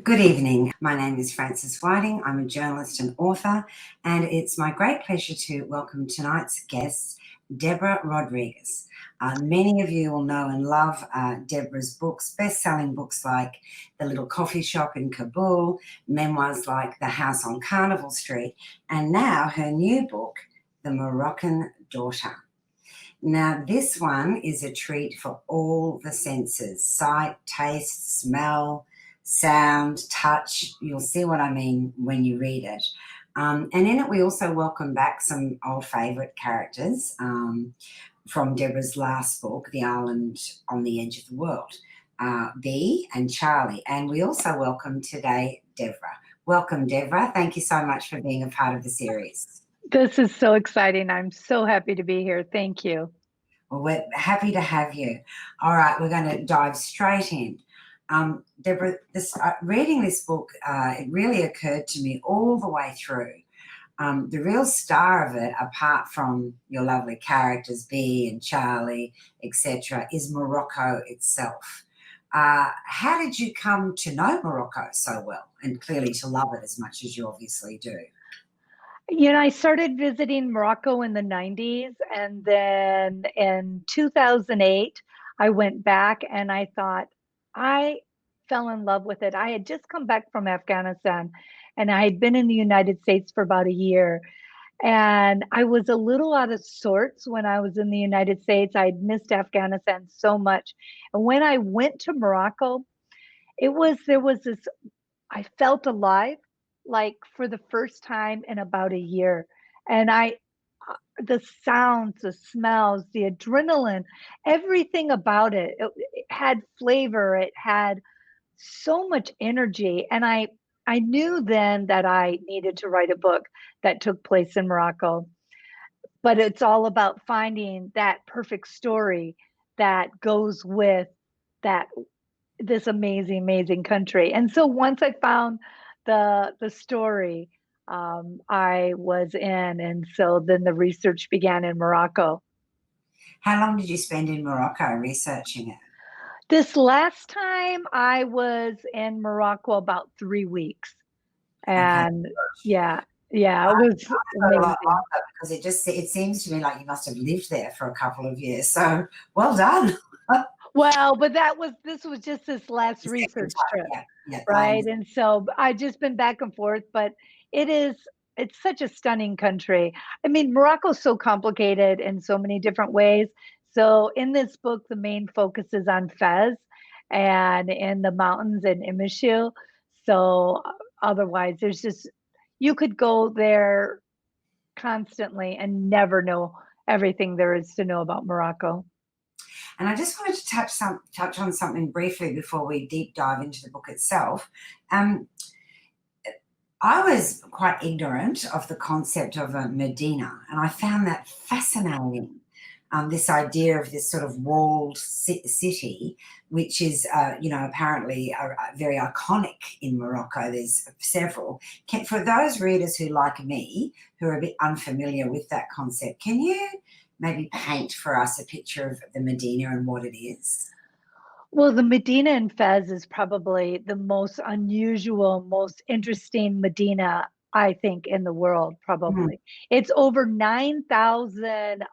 Good evening. My name is Frances Whiting. I'm a journalist and author, and it's my great pleasure to welcome tonight's guest, Deborah Rodriguez. Many of you will know and love Deborah's books, best-selling books like The Little Coffee Shop in Kabul, memoirs like The House on Carnival Street, and now her new book, The Moroccan Daughter. Now, this one is a treat for all the senses: sight, taste, smell, sound, touch. You'll see what I mean when you read it. And in it, we also welcome back some old favourite characters from Deborah's last book, The Island on the Edge of the World, Bee and Charlie. And we also welcome today Deborah. Welcome, Deborah. Thank you so much for being a part of the series. This is so exciting. I'm so happy to be here. Thank you. Well, we're happy to have you. All right, we're going to dive straight in. Deborah, reading this book, it really occurred to me all the way through. The real star of it, apart from your lovely characters, Bee and Charlie, etc., is Morocco itself. How did you come to know Morocco so well and clearly to love it as much as you obviously do? You know, I started visiting Morocco in the 90s, and then in 2008, I went back and I thought, I fell in love with it. I had just come back from Afghanistan, and I had been in the United States for about a year. And I was a little out of sorts when I was in the United States. I'd missed Afghanistan so much. And when I went to Morocco, there was this, I felt alive, like for the first time in about a year. And the sounds, the smells, the adrenaline, everything about it had flavor. It had so much energy. And I knew then that I needed to write a book that took place in Morocco. But it's all about finding that perfect story that goes with that this amazing country. And so once I found the story, I was in, and so then the research began in Morocco. How long did you spend in Morocco researching it? This last time I was in Morocco about 3 weeks, and Okay. yeah, it was amazing. Because it seems to me like you must have lived there for a couple of years. So well done. Well, but this was just this last research trip, right? And so I just been back and forth, but it's such a stunning country. I mean, Morocco's so complicated in so many different ways. So in this book, the main focus is on Fez and in the mountains in Imishu. So otherwise, you could go there constantly and never know everything there is to know about Morocco. And I just wanted to touch on something briefly before we deep dive into the book itself. I was quite ignorant of the concept of a Medina, and I found that fascinating. This idea of this sort of walled city, which is, apparently very iconic in Morocco. There's several. For those readers who, like me, who are a bit unfamiliar with that concept, can you maybe paint for us a picture of the Medina and what it is? Well, the Medina in Fez is probably the most unusual, most interesting Medina, I think, in the world, probably. It's over 9,000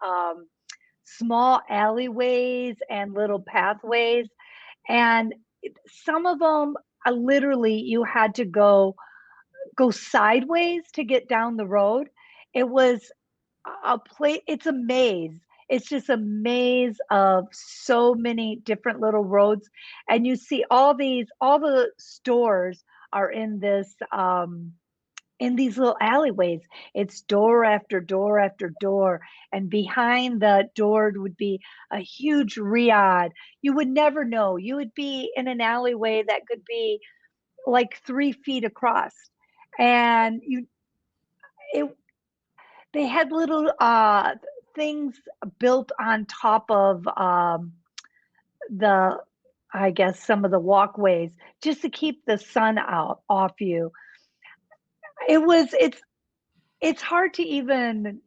small alleyways and little pathways. And some of them, literally, you had to go sideways to get down the road. It was it's a maze. It's just a maze of so many different little roads, and you see all the stores are in these little alleyways. It's door after door after door, and behind the door would be a huge riad. You would never know. You would be in an alleyway that could be like 3 feet across, and it they had little things built on top of the I guess some of the walkways just to keep the sun out off you. It's hard to even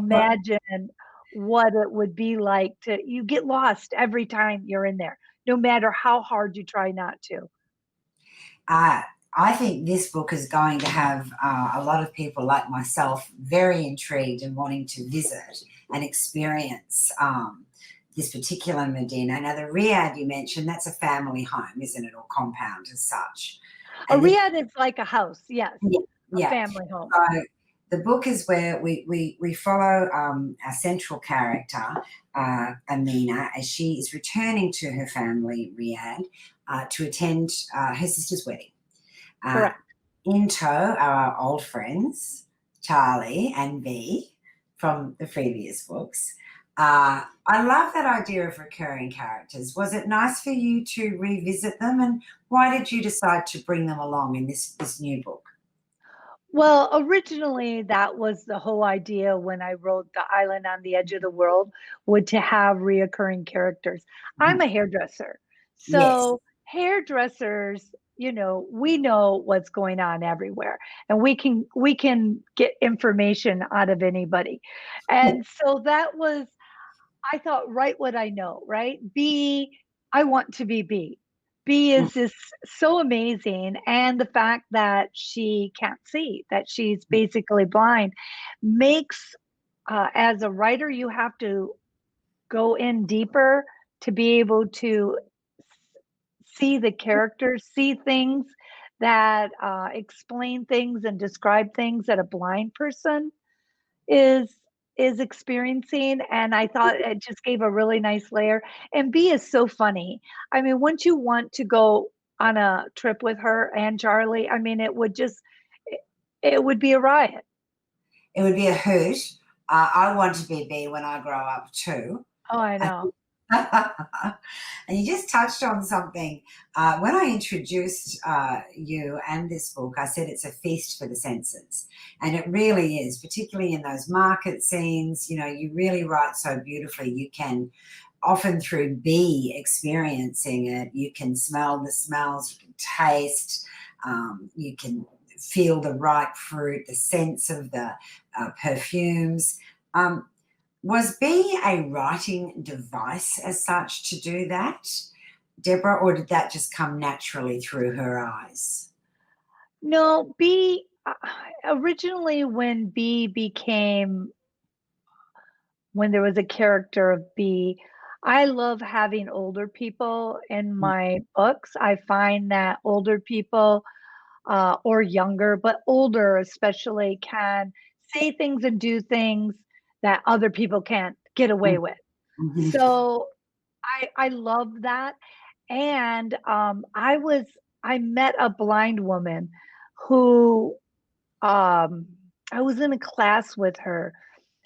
Well, imagine what it would be like to you get lost every time you're in there, no matter how hard you try not to. uh, I think this book is going to have a lot of people like myself very intrigued and wanting to visit and experience this particular Medina. Now, the Riyadh you mentioned, that's a family home, isn't it, or compound as such? A And this, riad is like a house, yes, yeah, a yeah. family home. So the book is where we follow our central character, Amina, as she is returning to her family, Riyadh, to attend her sister's wedding. Uh, Correct. in tow are our old friends, Charlie and V from the previous books. I love that idea of recurring characters. Was it nice for you to revisit them, and why did you decide to bring them along in this new book? Well, originally that was the whole idea when I wrote The Island on the Edge of the World, would to have reoccurring characters. I'm Mhm. a hairdresser. Yes. So hairdressers, we know what's going on everywhere, and we can get information out of anybody. Yeah. And so that was I thought, write what I know, right? I want to be B. B Mm, is just so amazing. And the fact that she can't see, that she's mm, basically blind, makes, as a writer, you have to go in deeper to be able to see the characters, see things that explain things and describe things that a blind person is is experiencing, and I thought it just gave a really nice layer. And B is so funny. I mean, once you want to go on a trip with her and Charlie, I mean, it, it would be a riot. it would be a hoot. I want to be B when I grow up too. Oh, I I know. think and you just touched on something. When I introduced you and this book, I said it's a feast for the senses. And it really is, particularly in those market scenes. You really write so beautifully. You can, often through be experiencing it, you can smell the smells, you can taste, you can feel the ripe fruit, the sense of the perfumes. Was B a writing device as such to do that, Deborah, or did that just come naturally through her eyes? No, B originally when there was a character of B, I love having older people in Mm, my books. I find that older people or younger, but older especially, can say things and do things that other people can't get away mm, with. mhm, So I love that. And I met a blind woman who um, I was in a class with her,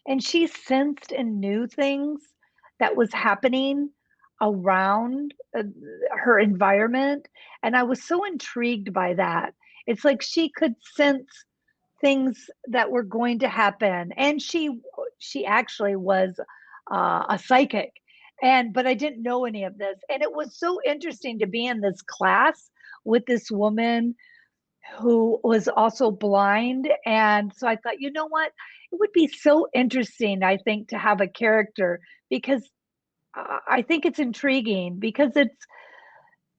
and she sensed and knew things that was happening around her environment, and I was so intrigued by that. It's like she could sense things that were going to happen, and she actually was a psychic, but I didn't know any of this, and it was so interesting to be in this class with this woman who was also blind. And so I thought, you know what? It would be so interesting, I think, to have a character, because I think it's intriguing because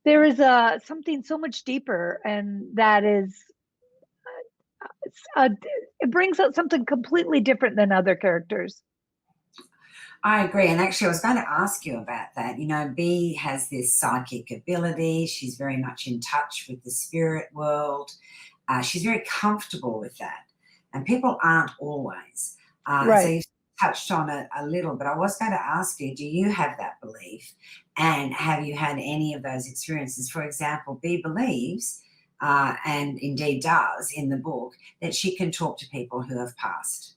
there is something so much deeper, and that is uh, it brings out something completely different than other characters. I agree. And actually, I was going to ask you about that. B has this psychic ability. She's very much in touch with the spirit world. She's very comfortable with that. And people aren't always. So Right. you've touched on it a little, but I was going to ask you, do you have that belief? And have you had any of those experiences? For example, Bea believes, and indeed does in the book, that she can talk to people who have passed.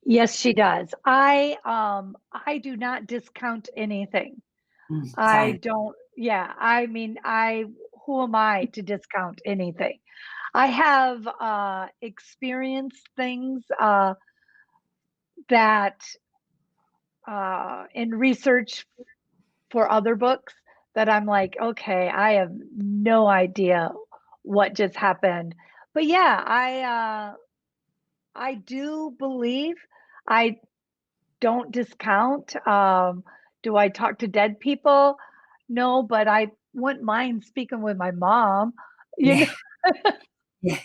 Yes, she does. I do not discount anything. I Same. don't, yeah, I mean, who am I to discount anything? I have experienced things that in research for other books that I'm like, okay, I have no idea what just happened. But yeah, I do believe. I don't discount. Do I talk to dead people? No, but I wouldn't mind speaking with my mom. You Yeah, know? yeah,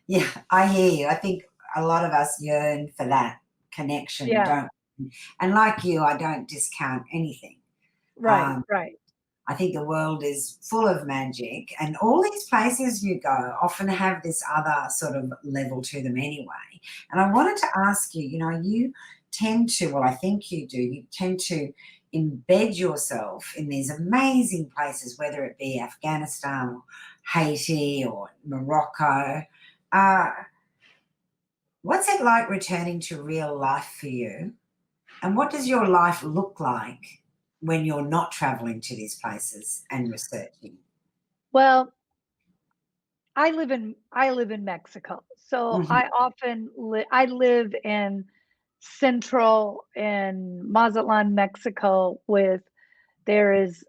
yeah. I hear you. I think a lot of us yearn for that connection, Yeah, don't we? And like you, I don't discount anything. right, Um, right. I think the world is full of magic, and all these places you go often have this other sort of level to them anyway. And I wanted to ask you, you tend to, well, I think you do, you tend to embed yourself in these amazing places, whether it be Afghanistan or Haiti or Morocco. Uh, what's it like returning to real life for you? And what does your life look like when you're not traveling to these places and researching? Well, I live in Mexico, so Mhm. I live in central in Mazatlan, Mexico. With there is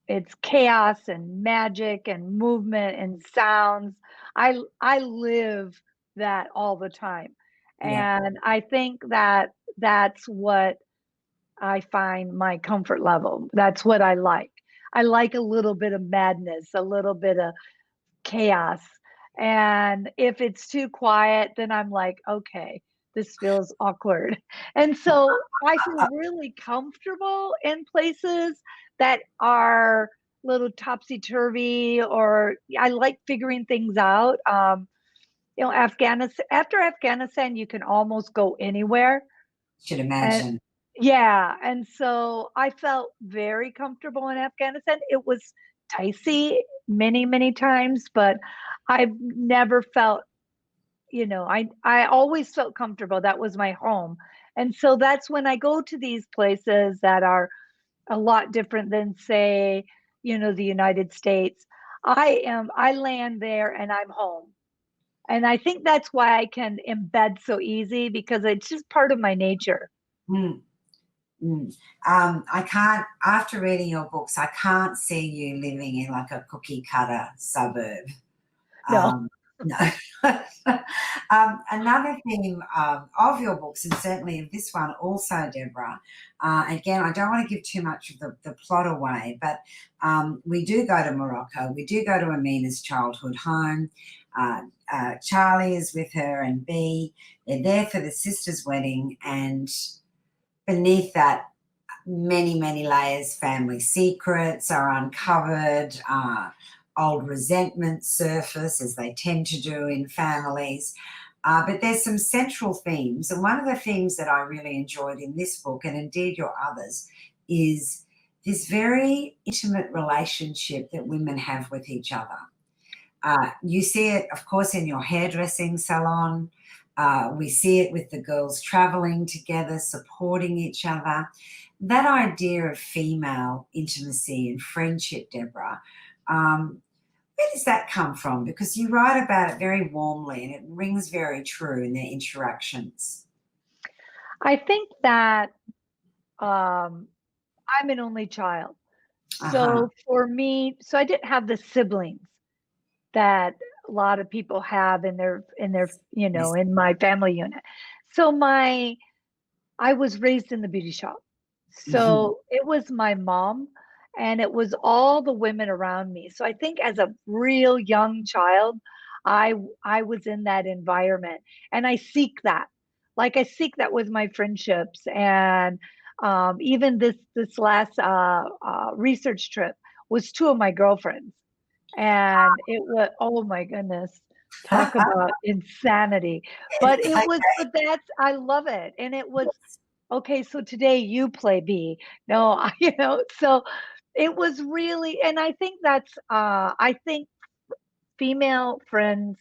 it's chaos and magic and movement and sounds. I live that all the time. Yeah. And I think that that's what I find my comfort level. That's what I like. I like a little bit of madness, a little bit of chaos. And if it's too quiet, then I'm like, okay, this feels awkward. And so I feel really comfortable in places that are little topsy turvy, or I like figuring things out. Afghanistan, after Afghanistan, you can almost go anywhere. Should And imagine. yeah, and so I felt very comfortable in Afghanistan. It was dicey many, many times, but I've never felt, I always felt comfortable. That was my home. And so that's when I go to these places that are a lot different than, say, the United States. I land there and I'm home. And I think that's why I can embed so easy, because it's just part of my nature. Mm, mm. I can't, after reading your books, I can't see you living in like a cookie cutter suburb. No. Um, no. Another theme of your books, and certainly of this one also, Deborah, again, I don't want to give too much of the plot away, but we do go to Morocco. We do go to Amina's childhood home. Charlie is with her and Bea. They're there for the sister's wedding, and beneath that, many, many layers, family secrets are uncovered, old resentments surface, as they tend to do in families. But there's some central themes. And one of the themes that I really enjoyed in this book, and indeed your others, is this very intimate relationship that women have with each other. You see it, of course, in your hairdressing salon. We see it with the girls traveling together, supporting each other. That idea of female intimacy and friendship, Deborah, where does that come from? Because you write about it very warmly and it rings very true in their interactions. I think that um, I'm an only child. Uh-huh. So for me, so I didn't have the siblings that a lot of people have in their, Yes. in my family unit. So I was raised in the beauty shop. Mhm. So it was my mom and it was all the women around me. So I think as a real young child, I was in that environment and I seek that. Like I seek that with my friendships, and even this last research trip was two of my girlfriends, and it was, oh my goodness. Talk about insanity. But it was, but that's, I love it. And it was, okay, so today you play B. No, so it was really, and I think that's, I think female friends,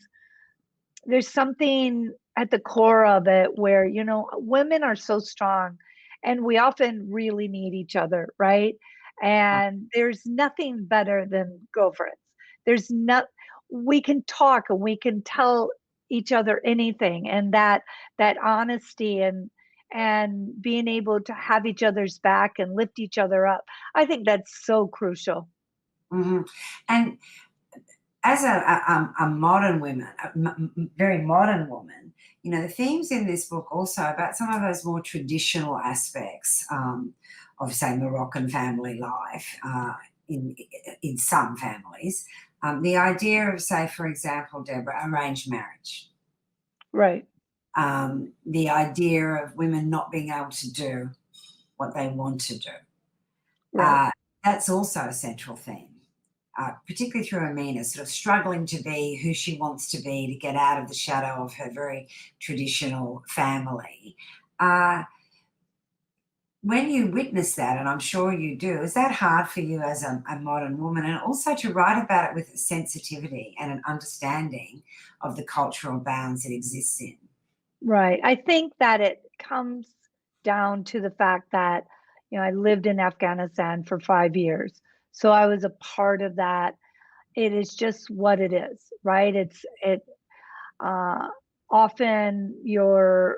there's something at the core of it where, women are so strong and we often really need each other, right? And there's nothing better than girlfriends. There's not, we can talk and we can tell each other anything, and that honesty and being able to have each other's back and lift each other up. I think that's so crucial. Mhm. And as a modern woman, very modern woman, the themes in this book also about some of those more traditional aspects of, say, Moroccan family life in in some families. The idea of, say, for example, Deborah, arranged marriage. Right, The idea of women not being able to do what they want to do. right. That's also a central theme. Particularly through Amina, sort of struggling to be who she wants to be, to get out of the shadow of her very traditional family. When you witness that, and I'm sure you do, is that hard for you as a modern woman? And also to write about it with a sensitivity and an understanding of the cultural bounds it exists in. Right. I think that it comes down to the fact that, I lived in Afghanistan for 5 years. So I was a part of that. It is just what it is, right? Uh often your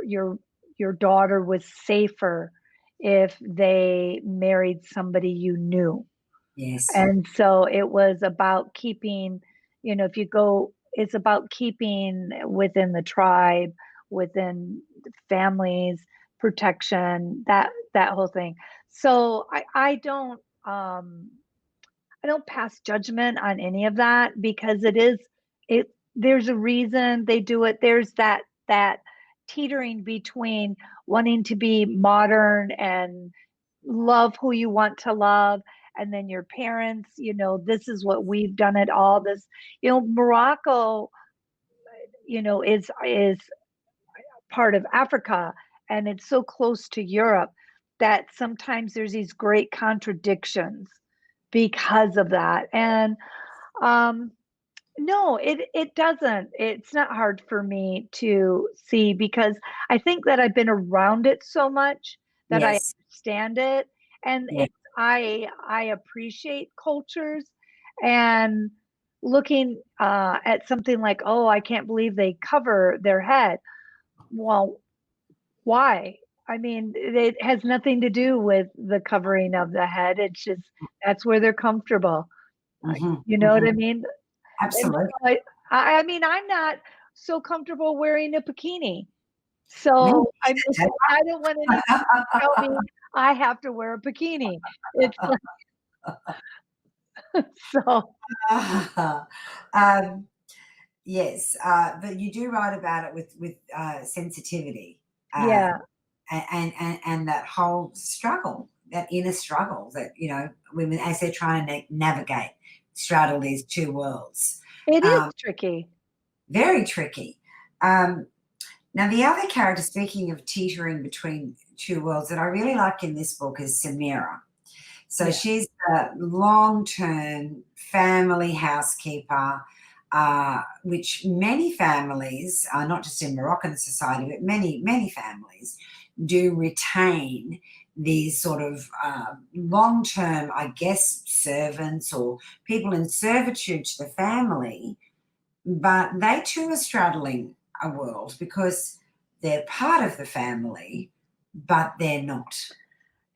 daughter was safer if they married somebody you knew. Yes. And so it was about keeping, if you go, it's about keeping within the tribe, within families, protection, that whole thing. So I don't pass judgment on any of that because it there's a reason they do it. There's that teetering between wanting to be modern and love who you want to love, and then your parents, this is what we've done it all. This, Morocco, is part of Africa, and it's so close to Europe that sometimes there's these great contradictions because of that. And um no, it doesn't. It's not hard for me to see because I think that I've been around it so much that I Yes. understand it, and Yeah. I appreciate cultures, and looking at something like, oh, I can't believe they cover their head. Well, why? I mean, it has nothing to do with the covering of the head. It's just that's where they're comfortable. Hmm. You know what I Hmm. mean? And Absolutely. so I mean, I'm not so comfortable wearing a bikini. Me So I mean, neither, I don't want anyone to tell me I have to wear a bikini. It's like, so Deborah. um, yes, but you do write about it with sensitivity, uh, yeah, and that whole struggle, that inner struggle that women as they're trying to navigate, straddle these two worlds. it is Um, tricky. Very tricky. Um, Now, the other character, speaking of teetering between two worlds, that I really like in this book is Samira. So Yeah, she's a long-term family housekeeper, which many families, not just in Moroccan society, but many families do retain these sort of long-term, I guess, servants or people in servitude to the family, but they too are straddling a world because they're part of the family, but they're not.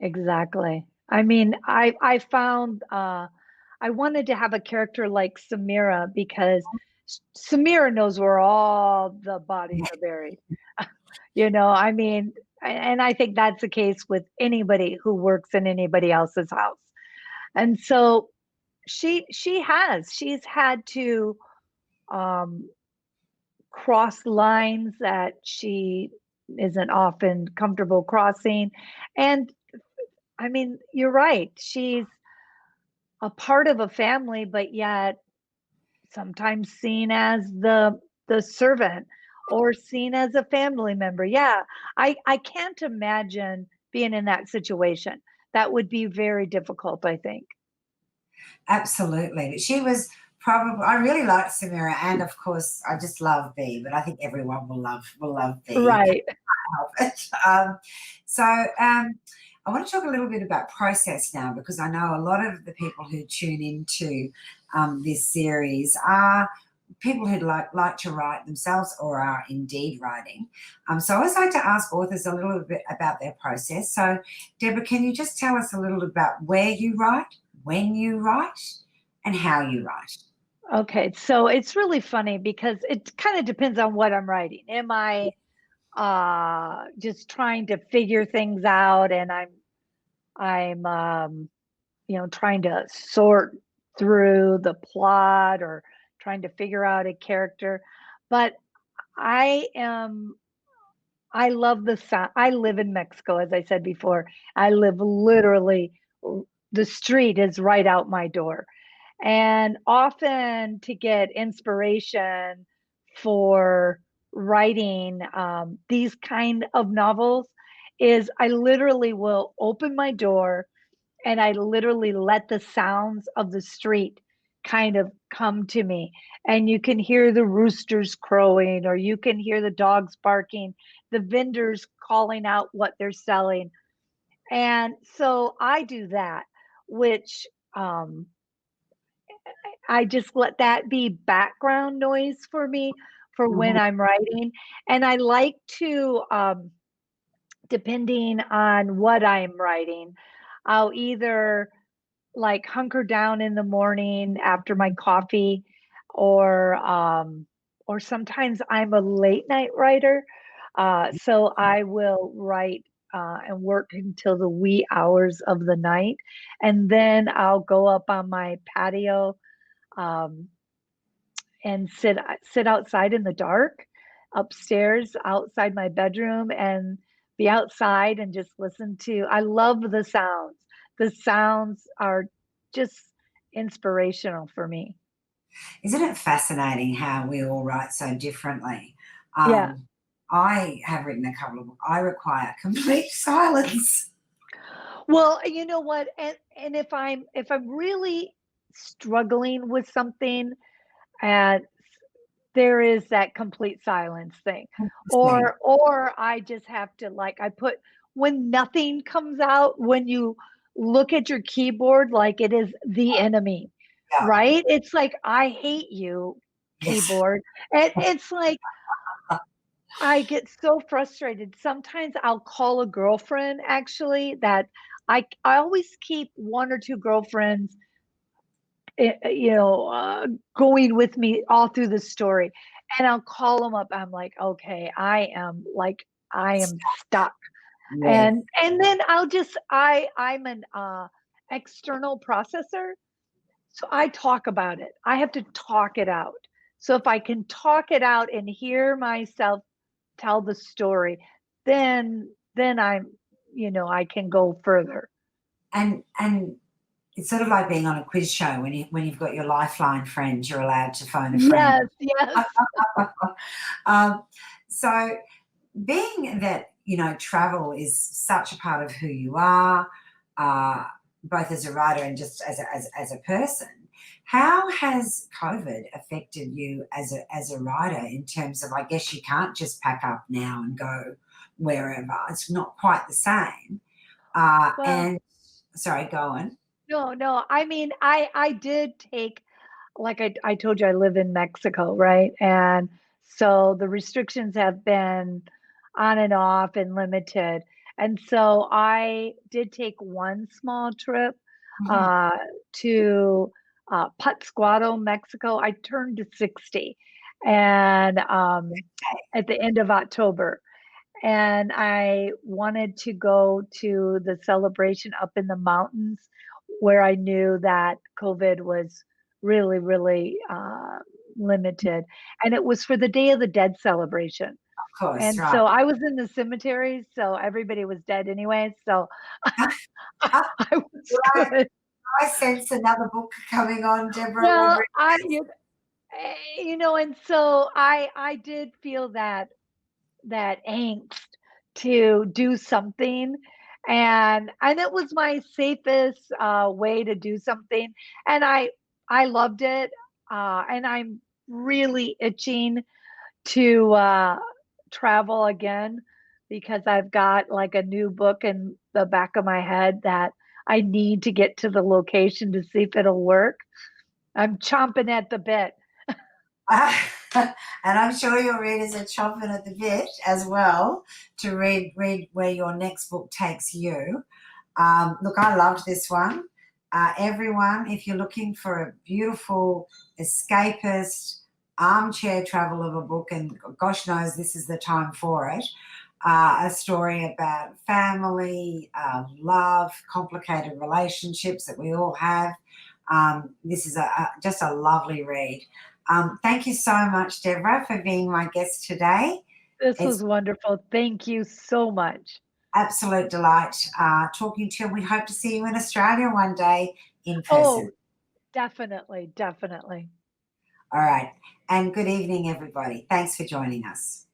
exactly. I mean, I found I wanted to have a character like Samira because Samira knows where all the bodies are buried. I mean, and I think that's the case with anybody who works in anybody else's house. And so she's had to um, cross lines that she isn't often comfortable crossing. And I mean, you're right. She's a part of a family, but yet sometimes seen as the the servant or seen as a family member. Yeah, I can't imagine being in that situation. That would be very difficult, I think. Absolutely. But she was probably, I really liked Samira, and of course I just love B, but I think everyone will love B. You can't Right. help it. So I want to talk a little bit about process now, because I know a lot of the people who tune into this series are people who like to write themselves or are indeed writing. So I always like to ask authors a little bit about their process. So Deborah, can you just tell us a little about where you write, when you write, and how you write? Okay, so it's really funny because it kind of depends on what I'm writing. Am I just trying to figure things out, and I'm trying to sort through the plot or trying to figure out a character. But I am I love the sound. I live in Mexico, as I said before. I live literally, the street is right out my door. And often to get inspiration for writing these kind of novels is I literally will open my door and I literally let the sounds of the street kind of come to me. And you can hear the roosters crowing, or you can hear the dogs barking, the vendors calling out what they're selling. And so I do that, which I just let that be background noise for me for when Mhm. I'm writing. And I like to, depending on what I'm writing, I'll either like hunker down in the morning after my coffee, or or sometimes I'm a late night writer. So I will write and work until the wee hours of the night, and then I'll go up on my patio um, and sit outside in the dark, upstairs outside my bedroom, and be outside and just listen to. I love the sounds. The sounds are just inspirational for me. Isn't it fascinating how we all write so differently? Yeah. I have written a couple of books. I require complete silence. Well, you know what? And if I'm really struggling with something, and there is that complete silence thing. 100%. Or I just have to, like, I put, when nothing comes out, when you look at your keyboard like it is the enemy, Yeah. right? It's like, I hate you, Yes. keyboard. And it's like I get so frustrated. Sometimes I'll call a girlfriend, actually, that I always keep one or two girlfriends, going with me all through the story. And I'll call them up. I'm like, okay, I am stuck. Yes. And then I'm an external processor. So I talk about it. I have to talk it out. So if I can talk it out and hear myself tell the story, then I can go further. And it's sort of like being on a quiz show when you've got your lifeline friends, you're allowed to phone a friend. Yes, yes. um, so being that travel is such a part of who you are, uh, both as a writer and just as a person, how has COVID affected you as a writer in terms of, I guess you can't just pack up now and go wherever. It's not quite the same. Well, And sorry, go on. no, no. I mean, I did take, like I told you, I live in Mexico, right? And so the restrictions have been on and off and limited. And so I did take one small trip Mhm. uh, to Pátzcuaro, Mexico. I turned 60, and at the end of October. And I wanted to go to the celebration up in the mountains where I knew that COVID was really, really limited. And it was for the Day of the Dead celebration. Of course, And right. so I was in the cemetery, so everybody was dead anyway. So I was Well, good. I sense another book coming on, Deborah Well, Rodriguez. And so I did feel that angst to do something, and it was my safest way to do something, and I loved it, and I'm really itching to travel again because I've got like a new book in the back of my head that I need to get to the location to see if it'll work. I'm chomping at the bit. And I'm sure your readers are chomping at the bit as well to read where your next book takes you. Look, I loved this one. Everyone, if you're looking for a beautiful, escapist, armchair travel of a book, and gosh knows this is the time for it, a story about family, love, complicated relationships that we all have. This is just a lovely read. Thank you so much, Deborah, for being my guest today. This It's was wonderful. Thank you so much. absolute delight talking to you. We hope to see you in Australia one day in person. Oh, definitely, definitely. All right. And good evening, everybody. Thanks for joining us.